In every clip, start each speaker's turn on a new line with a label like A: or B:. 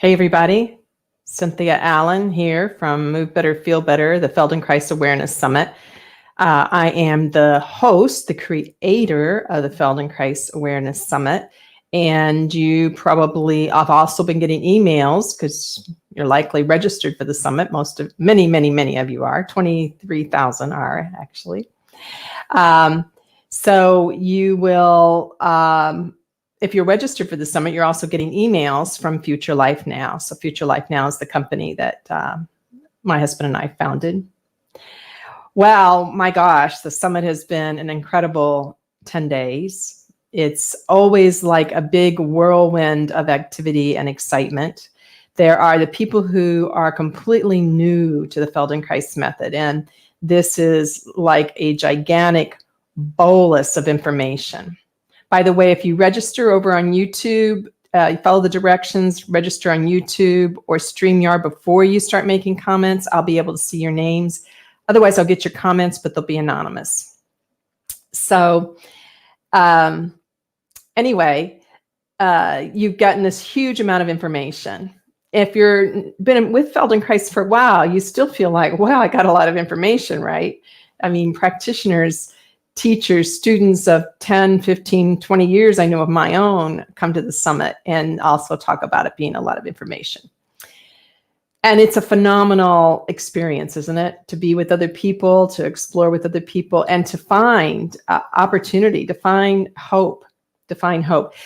A: Hey everybody, Cynthia Allen here from Move Better, Feel Better, the Feldenkrais Awareness Summit. I am the host, the creator of the Feldenkrais Awareness Summit. And I've also been getting emails because you're likely registered for the summit. Many of you are, 23,000 are actually. So you will, if you're registered for the summit, you're also getting emails from Future Life Now. So Future Life Now is the company that my husband and I founded. Well, my gosh, the summit has been an incredible 10 days. It's always like a big whirlwind of activity and excitement. There are the people who are completely new to the Feldenkrais method, and this is like a gigantic bolus of information. By the way, if you register over on YouTube, you follow the directions, register on YouTube or StreamYard before you start making comments, I'll be able to see your names. Otherwise, I'll get your comments, but they'll be anonymous. So anyway, you've gotten this huge amount of information. If you've been with Feldenkrais for a while, you still feel like, wow, I got a lot of information, right? I mean, practitioners, teachers, students of 10, 15, 20 years, I know of my own, come to the summit and also talk about it being a lot of information. And it's a phenomenal experience, isn't it? To be with other people, to explore with other people, and to find opportunity, to find hope,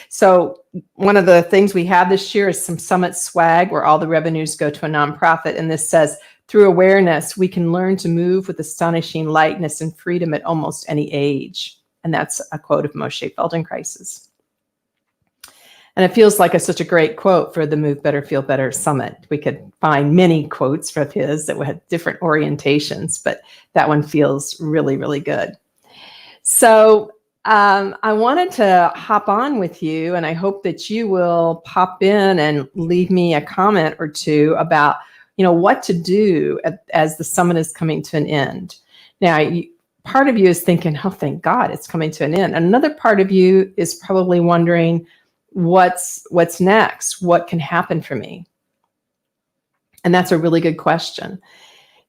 A: So one of the things we have this year is some summit swag where all the revenues go to a nonprofit. And this says, through awareness, we can learn to move with astonishing lightness and freedom at almost any age. And that's a quote of Moshe Feldenkrais's. And it feels like such a great quote for the Move Better, Feel Better Summit. We could find many quotes of his that had different orientations, but that one feels really, really good. So I wanted to hop on with you, and I hope that you will pop in and leave me a comment or two about what to do as the summit is coming to an end. Now, part of you is thinking, oh, thank God it's coming to an end. Another part of you is probably wondering, what's next? What can happen for me? And that's a really good question.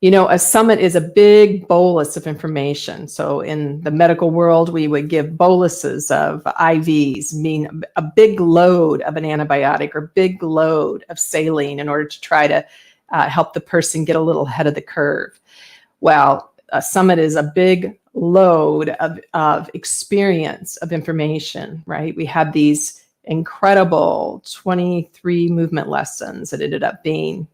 A: A summit is a big bolus of information. So in the medical world, we would give boluses of IVs, mean a big load of an antibiotic or big load of saline in order to try to help the person get a little ahead of the curve. Well, a summit is a big load of experience, of information, right? We have these incredible 23 movement lessons that ended up being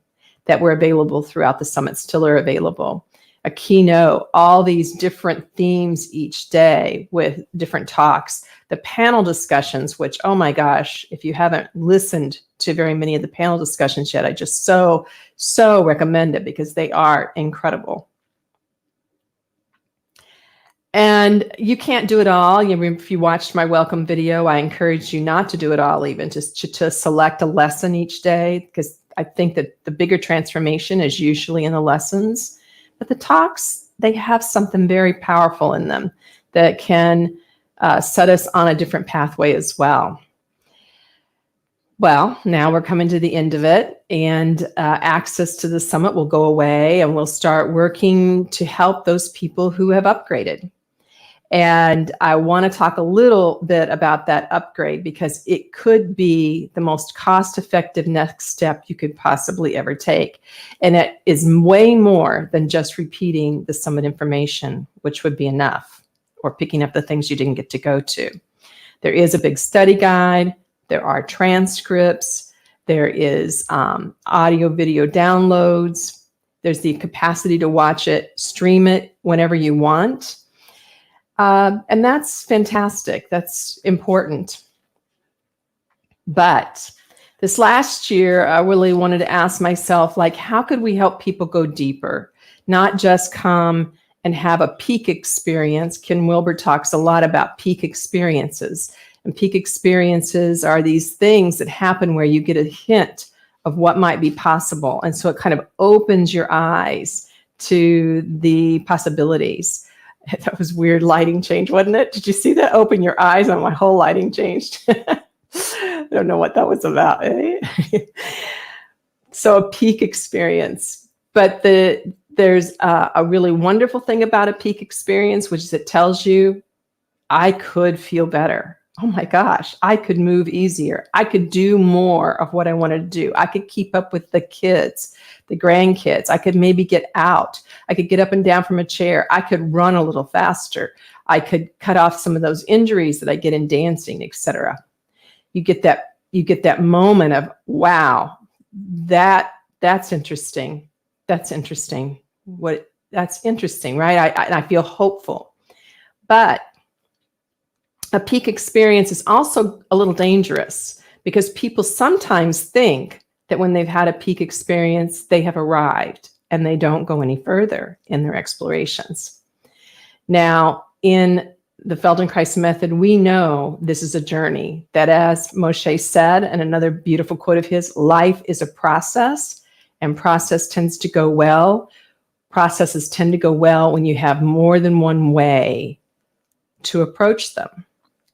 A: that were available throughout the summit, still are available. A keynote, all these different themes each day with different talks. The panel discussions, which, oh my gosh, if you haven't listened to very many of the panel discussions yet, I just so recommend it because they are incredible. And you can't do it all. If you watched my welcome video, I encourage you not to do it all, even just to select a lesson each day, because I think that the bigger transformation is usually in the lessons. But the talks, they have something very powerful in them that can set us on a different pathway as well. Well, now we're coming to the end of it, and access to the summit will go away, and we'll start working to help those people who have upgraded. And I want to talk a little bit about that upgrade because it could be the most cost-effective next step you could possibly ever take. And it is way more than just repeating the summit information, which would be enough, or picking up the things you didn't get to go to. There is a big study guide. There are transcripts. There is audio, video downloads. There's the capacity to watch it, stream it whenever you want. And that's fantastic. That's important. But this last year, I really wanted to ask myself, how could we help people go deeper? Not just come and have a peak experience. Ken Wilber talks a lot about peak experiences. And peak experiences are these things that happen where you get a hint of what might be possible. And so it kind of opens your eyes to the possibilities. That was weird lighting change, wasn't it? Did you see that? Open your eyes and my whole lighting changed. I don't know what that was about, eh? So a peak experience. But there's a really wonderful thing about a peak experience, which is it tells you, I could feel better. Oh my gosh, I could move easier. I could do more of what I wanted to do. I could keep up with the kids, the grandkids. I could maybe get out. I could get up and down from a chair. I could run a little faster. I could cut off some of those injuries that I get in dancing, etc. You get that moment of, wow, that's interesting. That's interesting. That's interesting, right? I feel hopeful. But a peak experience is also a little dangerous because people sometimes think that when they've had a peak experience, they have arrived and they don't go any further in their explorations. Now, in the Feldenkrais method, we know this is a journey that, as Moshe said, and another beautiful quote of his, life is a process, and process tends to go well. Processes tend to go well when you have more than one way to approach them.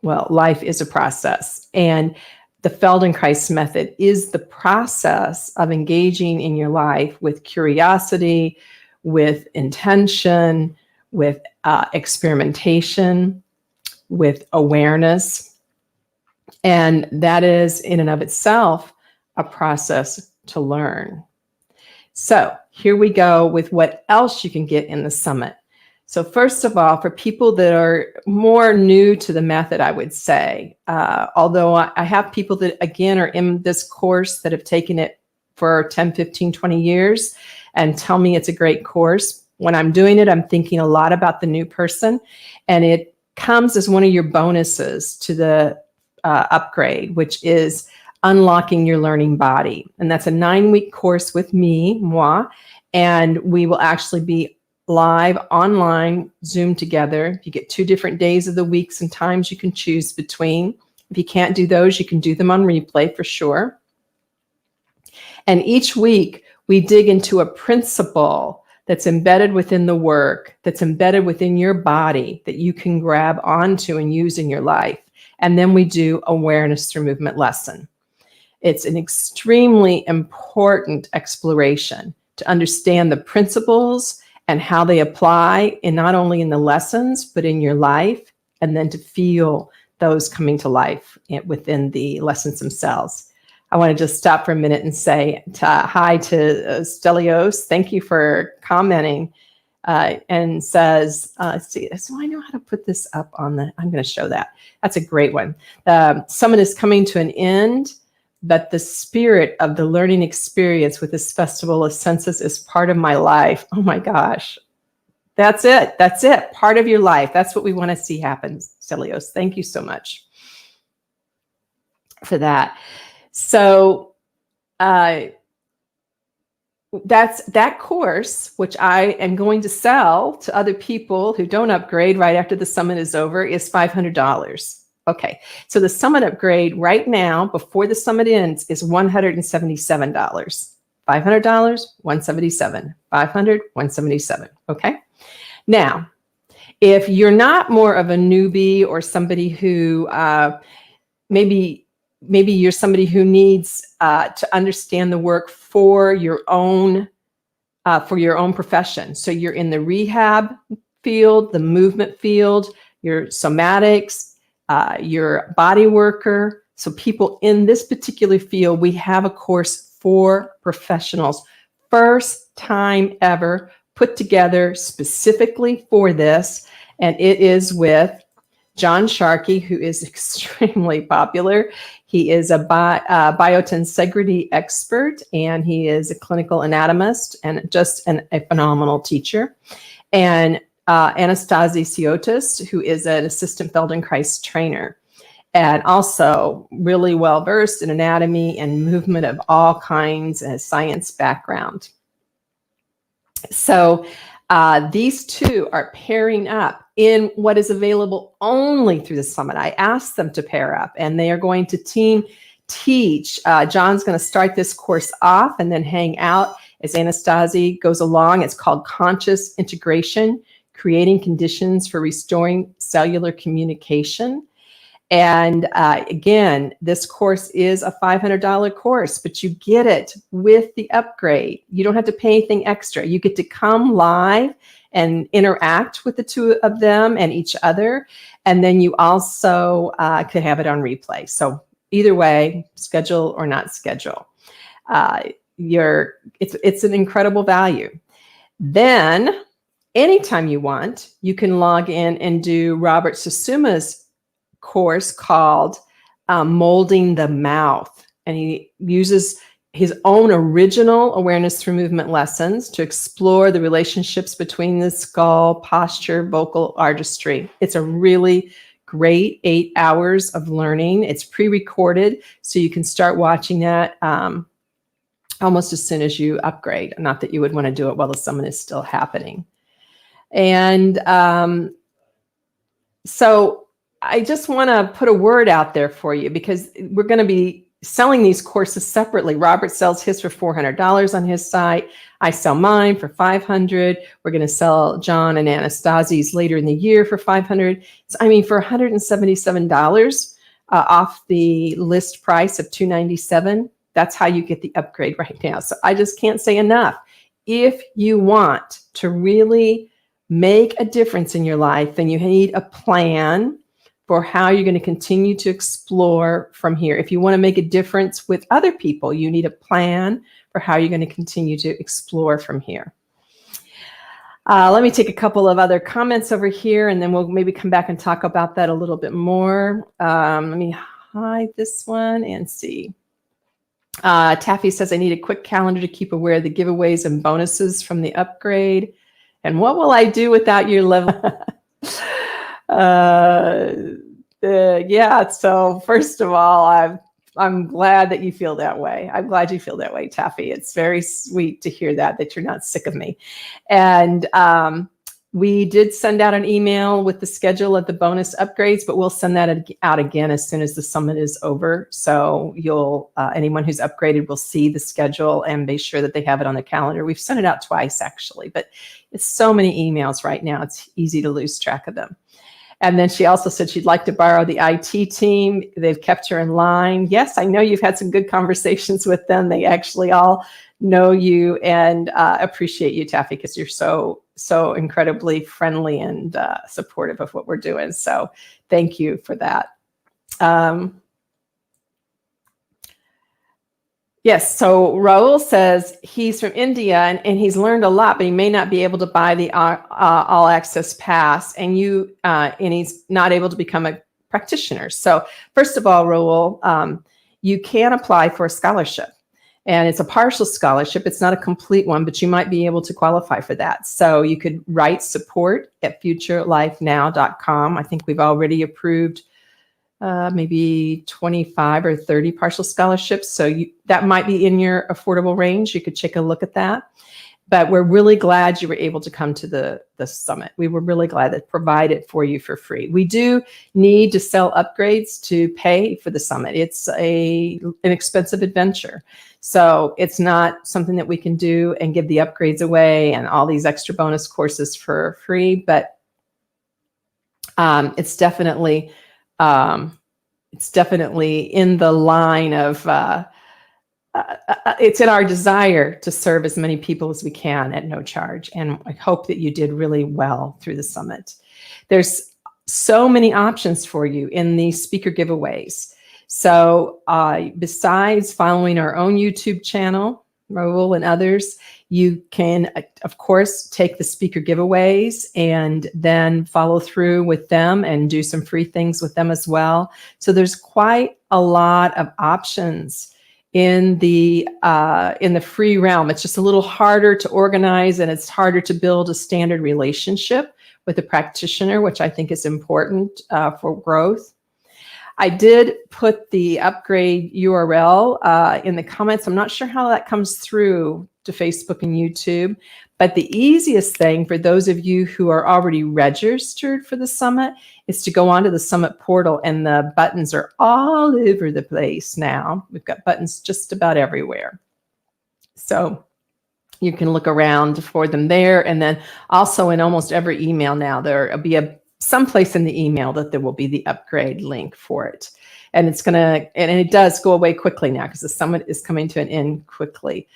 A: Well, life is a process, and the Feldenkrais method is the process of engaging in your life with curiosity, with intention, with experimentation, with awareness. And that is in and of itself a process to learn. So here we go with what else you can get in the summit. So first of all, for people that are more new to the method, I would say, although I have people that, again, are in this course that have taken it for 10, 15, 20 years and tell me it's a great course. When I'm doing it, I'm thinking a lot about the new person, and it comes as one of your bonuses to the upgrade, which is unlocking your learning body. And that's a 9-week course with moi, and we will actually be live online, Zoom together. You get 2 different days of the weeks and times you can choose between. If you can't do those, you can do them on replay for sure. And each week we dig into a principle that's embedded within the work, that's embedded within your body that you can grab onto and use in your life. And then we do awareness through movement lesson. It's an extremely important exploration to understand the principles and how they apply in not only in the lessons, but in your life, and then to feel those coming to life within the lessons themselves. I want to just stop for a minute and say hi to Stelios. Thank you for commenting, and says, let's see, so I know how to put this up on the, I'm going to show that. That's a great one. The summit is coming to an end, but the spirit of the learning experience with this festival of senses is part of my life. Oh my gosh. That's it. That's it. Part of your life. That's what we want to see happen, Stelios. Thank you so much for that. So that's that course, which I am going to sell to other people who don't upgrade right after the summit is over, is $500. Okay, so the summit upgrade right now, before the summit ends, is $177. $500, $177. $500, $177. Okay. Now, if you're not more of a newbie or somebody who maybe you're somebody who needs to understand the work for your own profession. So you're in the rehab field, the movement field, your somatics, your body worker. So people in this particular field, we have a course for professionals. First time ever put together specifically for this. And it is with John Sharkey, who is extremely popular. He is a biotensegrity expert, and he is a clinical anatomist and just a phenomenal teacher. And Anastasia Siotis, who is an assistant Feldenkrais trainer, and also really well-versed in anatomy and movement of all kinds and science background. So these two are pairing up in what is available only through the summit. I asked them to pair up, and they are going to team teach. John's going to start this course off and then hang out as Anastasia goes along. It's called Conscious Integration, Creating Conditions for Restoring Cellular Communication. And again, this course is a $500 course, but you get it with the upgrade. You don't have to pay anything extra. You get to come live and interact with the two of them and each other. And then you also could have it on replay. So either way, schedule or not schedule, it's an incredible value. Then anytime you want, you can log in and do Robert Susuma's course called Molding the Mouth. And he uses his own original awareness through movement lessons to explore the relationships between the skull, posture, vocal artistry. It's a really great 8 hours of learning. It's pre-recorded, so you can start watching that almost as soon as you upgrade. Not that you would want to do it while the summit is still happening. And so I just want to put a word out there for you, because we're going to be selling these courses separately. Robert sells his for $400 on his site. I sell mine for $500. We're going to sell John and Anastasi's later in the year for $500. So, I mean, for $177 off the list price of $297, that's how you get the upgrade right now. So I just can't say enough. If you want to really make a difference in your life, then you need a plan for how you're going to continue to explore from here. If you want to make a difference with other people, you need a plan for how you're going to continue to explore from here. Let me take a couple of other comments over here, and then we'll maybe come back and talk about that a little bit more. Let me hide this one and see. Taffy says, I need a quick calendar to keep aware of the giveaways and bonuses from the upgrade. And what will I do without your level? Yeah, so first of all, I'm glad that you feel that way. I'm glad you feel that way, Taffy. It's very sweet to hear that you're not sick of me. And we did send out an email with the schedule of the bonus upgrades, but we'll send that out again as soon as the summit is over. So you'll anyone who's upgraded will see the schedule and be sure that they have it on their calendar. We've sent it out twice, actually, but it's so many emails right now, it's easy to lose track of them. And then she also said she'd like to borrow the IT team. They've kept her in line. Yes, I know you've had some good conversations with them. They actually all know you and appreciate you, Taffy, because you're so incredibly friendly and supportive of what we're doing. So thank you for that. Yes, so Raul says he's from India and he's learned a lot, but he may not be able to buy the all access pass, and he's not able to become a practitioner. So first of all, Raul, you can apply for a scholarship, and it's a partial scholarship. It's not a complete one, but you might be able to qualify for that. So you could write support@futurelifenow.com. I think we've already approved maybe 25 or 30 partial scholarships. So that might be in your affordable range. You could take a look at that. But we're really glad you were able to come to the summit. We were really glad to provide it for you for free. We do need to sell upgrades to pay for the summit. It's an expensive adventure. So it's not something that we can do and give the upgrades away and all these extra bonus courses for free. But it's definitely in the line of, it's in our desire to serve as many people as we can at no charge. And I hope that you did really well through the summit. There's so many options for you in these speaker giveaways. So besides following our own YouTube channel, Raul and others, you can, of course, take the speaker giveaways and then follow through with them and do some free things with them as well. So there's quite a lot of options in the free realm. It's just a little harder to organize, and it's harder to build a standard relationship with a practitioner, which I think is important for growth. I did put the upgrade URL in the comments. I'm not sure how that comes through to Facebook and YouTube, but the easiest thing for those of you who are already registered for the summit is to go onto the summit portal, and the buttons are all over the place now. We've got buttons just about everywhere. So you can look around for them there. And then also in almost every email now, there'll be a someplace in the email that there will be the upgrade link for it. And and it does go away quickly now because the summit is coming to an end quickly.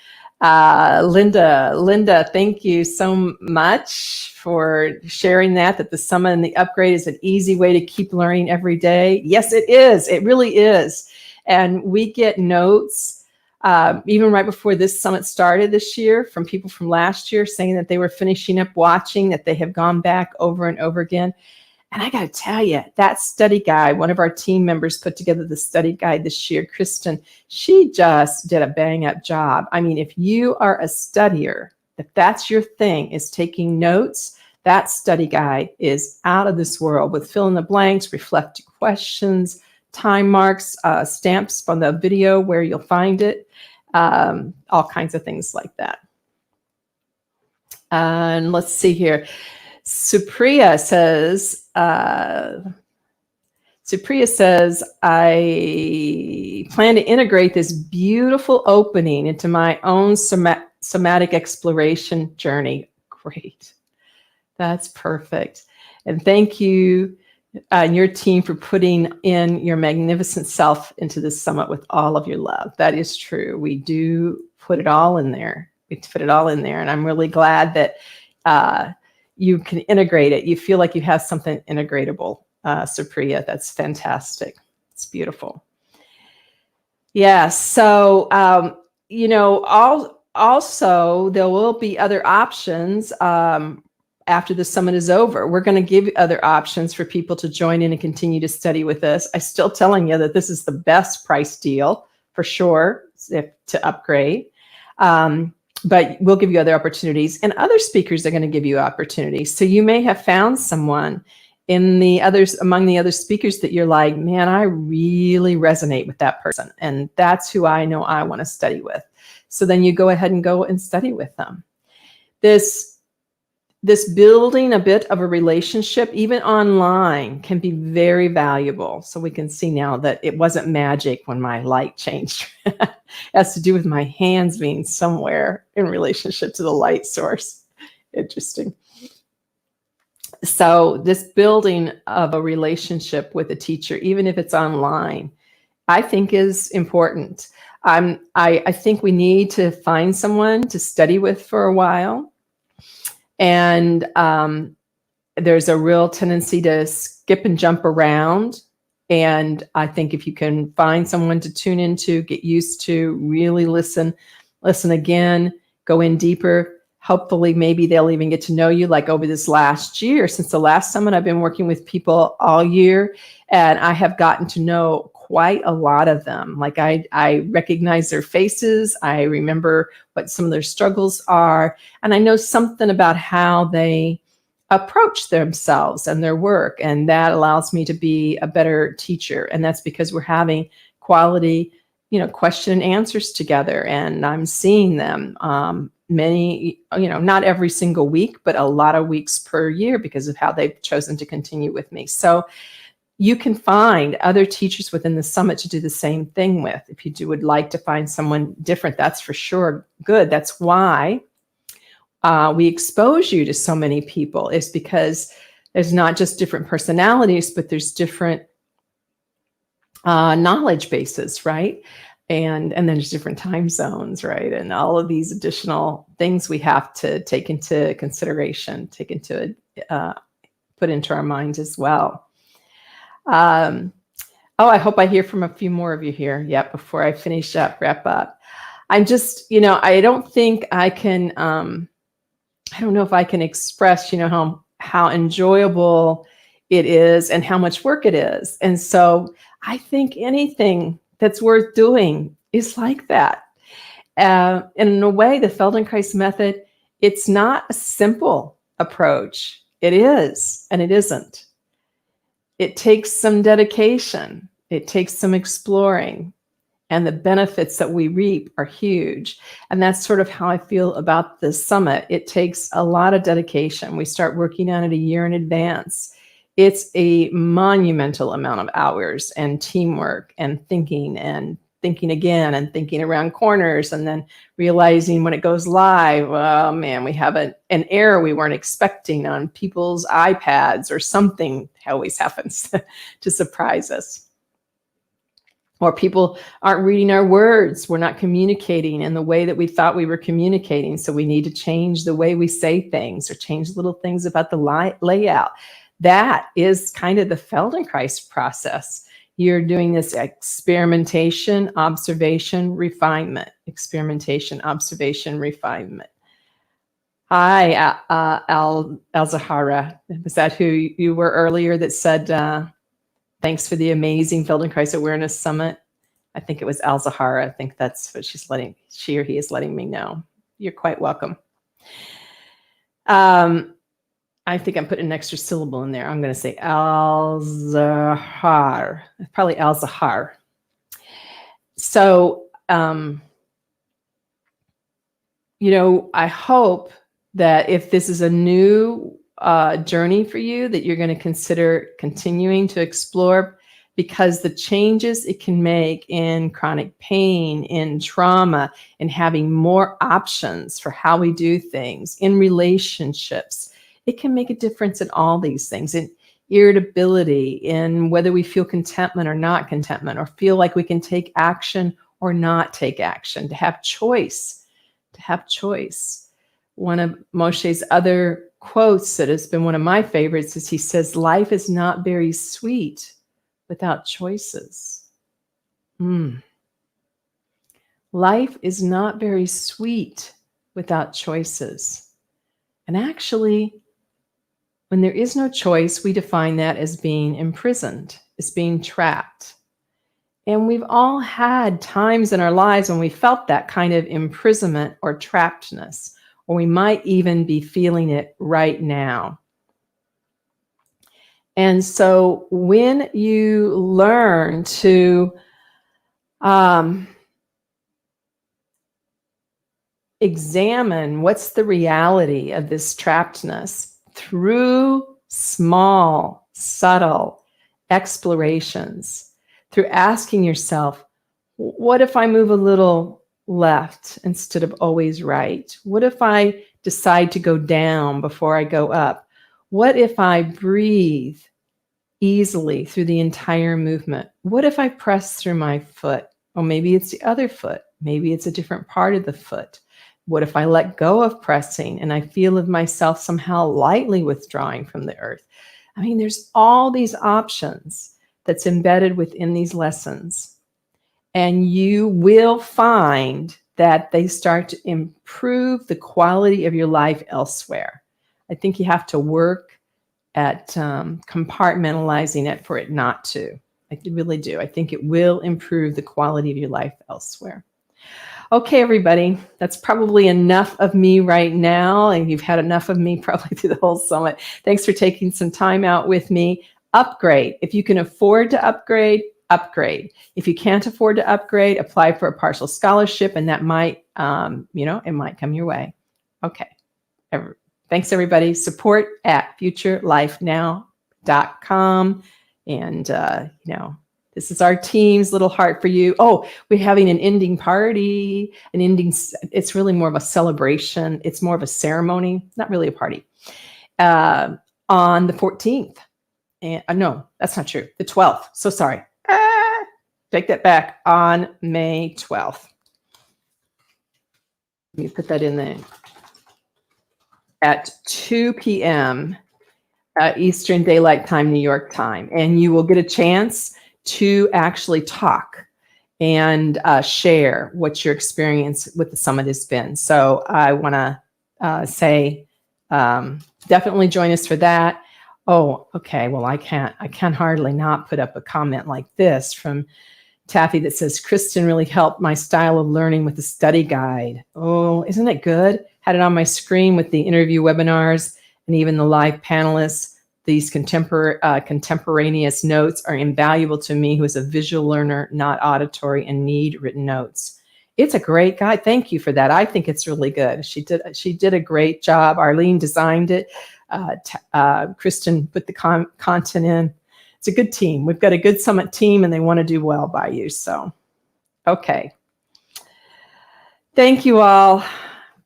A: Linda, thank you so much for sharing that the summit and the upgrade is an easy way to keep learning every day. Yes, it is. It really is. And we get notes even right before this summit started this year from people from last year saying that they were finishing up watching, that they have gone back over and over again. And I got to tell you, that study guide, one of our team members put together the study guide this year, Kristen, she just did a bang up job. I mean, if you are a studier, if that's your thing, is taking notes, that study guide is out of this world with fill in the blanks, reflective questions, time marks, stamps from the video where you'll find it, all kinds of things like that. And let's see here. Supriya says, I plan to integrate this beautiful opening into my own somatic exploration journey. Great. That's perfect. And thank you and your team for putting in your magnificent self into this summit with all of your love. That is true. We do put it all in there. We put it all in there. And I'm really glad that you can integrate it. You feel like you have something integratable, Supriya. That's fantastic. It's beautiful. Yeah. So, also there will be other options after the summit is over. We're going to give other options for people to join in and continue to study with us. I'm still telling you that this is the best price deal for sure to upgrade. But we'll give you other opportunities, and other speakers are going to give you opportunities. So you may have found someone among the other speakers that you're like, man, I really resonate with that person. And that's who I know I want to study with. So then you go ahead and go and study with them. This building a bit of a relationship, even online, can be very valuable. So we can see now that it wasn't magic when my light changed. It has to do with my hands being somewhere in relationship to the light source. Interesting. So this building of a relationship with a teacher, even if it's online, I think is important. I think we need to find someone to study with for a while. And there's a real tendency to skip and jump around. And I think if you can find someone to tune into, get used to, really listen again, go in deeper, hopefully maybe they'll even get to know you. Like over this last year, since the last summit, I've been working with people all year, and I have gotten to know quite a lot of them. Like I recognize their faces. I remember what some of their struggles are. And I know something about how they approach themselves and their work. And that allows me to be a better teacher. And that's because we're having quality, question and answers together. And I'm seeing them many, not every single week, but a lot of weeks per year because of how they've chosen to continue with me. So you can find other teachers within the summit to do the same thing with. If you would like to find someone different, that's for sure good. That's why we expose you to so many people, is because there's not just different personalities, but there's different knowledge bases, right? And then there's different time zones, right? And all of these additional things we have to take into consideration, put into our minds as well. I hope I hear from a few more of you here yet before I wrap up. I'm just, I don't think I can, I don't know if I can express, how enjoyable it is and how much work it is. And so I think anything that's worth doing is like that. And in a way, the Feldenkrais method, it's not a simple approach. It is, and it isn't. It takes some dedication. It takes some exploring, and the benefits that we reap are huge. And that's sort of how I feel about this summit. It takes a lot of dedication. We start working on it a year in advance. It's a monumental amount of hours and teamwork and thinking and thinking again and thinking around corners, and then realizing when it goes live, oh man, we have an error we weren't expecting on people's iPads, or something always happens to surprise us. Or people aren't reading our words. We're not communicating in the way that we thought we were communicating. So we need to change the way we say things, or change little things about the layout. That is kind of the Feldenkrais process. You're doing this experimentation, observation, refinement. Experimentation, observation, refinement. Hi, Al-Zahara. Was that who you were earlier that said, thanks for the amazing Feldenkrais Awareness Summit? I think it was Al-Zahara. I think that's what she or he is letting me know. You're quite welcome. I think I'm putting an extra syllable in there. I'm going to say Al-Zahar, probably Al-Zahar. So, I hope that if this is a new journey for you, that you're going to consider continuing to explore, because the changes it can make in chronic pain, in trauma, and having more options for how we do things, in relationships, it can make a difference in all these things, in irritability, in whether we feel contentment or not contentment, or feel like we can take action or not take action, to have choice, One of Moshe's other quotes that has been one of my favorites is he says, life is not very sweet without choices. Life is not very sweet without choices. And actually, when there is no choice, we define that as being imprisoned, as being trapped. And we've all had times in our lives when we felt that kind of imprisonment or trappedness, or we might even be feeling it right now. And so when you learn to examine what's the reality of this trappedness through small, subtle explorations, through asking yourself, what if I move a little left instead of always right? What if I decide to go down before I go up? What if I breathe easily through the entire movement? What if I press through my foot? Or maybe it's the other foot. Maybe it's a different part of the foot. What if I let go of pressing and I feel of myself somehow lightly withdrawing from the earth? I mean, there's all these options that's embedded within these lessons. And you will find that they start to improve the quality of your life elsewhere. I think you have to work at compartmentalizing it for it not to. I really do. I think it will improve the quality of your life elsewhere. Okay, everybody, that's probably enough of me right now, and you've had enough of me probably through the whole summit. Thanks for taking some time out with me. Upgrade. If you can afford to upgrade, upgrade. If you can't afford to upgrade, apply for a partial scholarship, and that might, it might come your way. Okay. Thanks, everybody. Support at futurelifenow.com. And, this is our team's little heart for you. Oh, we're having an ending party, it's really more of a celebration. It's more of a ceremony, not really a party, on the 14th. And no, that's not true. The 12th. So sorry. Take that back, on May 12th. Let me put that in there. At 2 p.m. Eastern Daylight Time, New York time. And you will get a chance to actually talk and share what your experience with the summit has been. So I want to say definitely join us for that. Oh, okay. Well, I can hardly not put up a comment like this from Taffy that says, Kristen really helped my style of learning with the study guide. Oh, isn't it good? Had it on my screen with the interview webinars and even the live panelists. These contemporaneous notes are invaluable to me, who is a visual learner, not auditory, and need written notes. It's a great guide. Thank you for that. I think it's really good. She did a great job. Arlene designed it. Kristen put the content in. It's a good team. We've got a good summit team, and they want to do well by you. So Okay. Thank you all.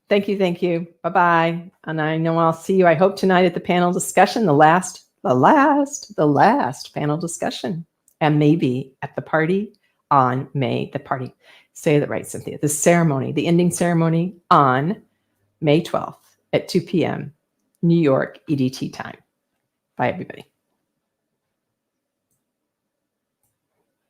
A: Thank you. Thank you. Bye-bye. And I know I'll see you, I hope, tonight at the panel discussion, the last panel discussion, and maybe at the party on the party. Say that right, Cynthia. The ceremony, the ending ceremony on May 12th at 2 p.m. New York EDT time. Bye, everybody.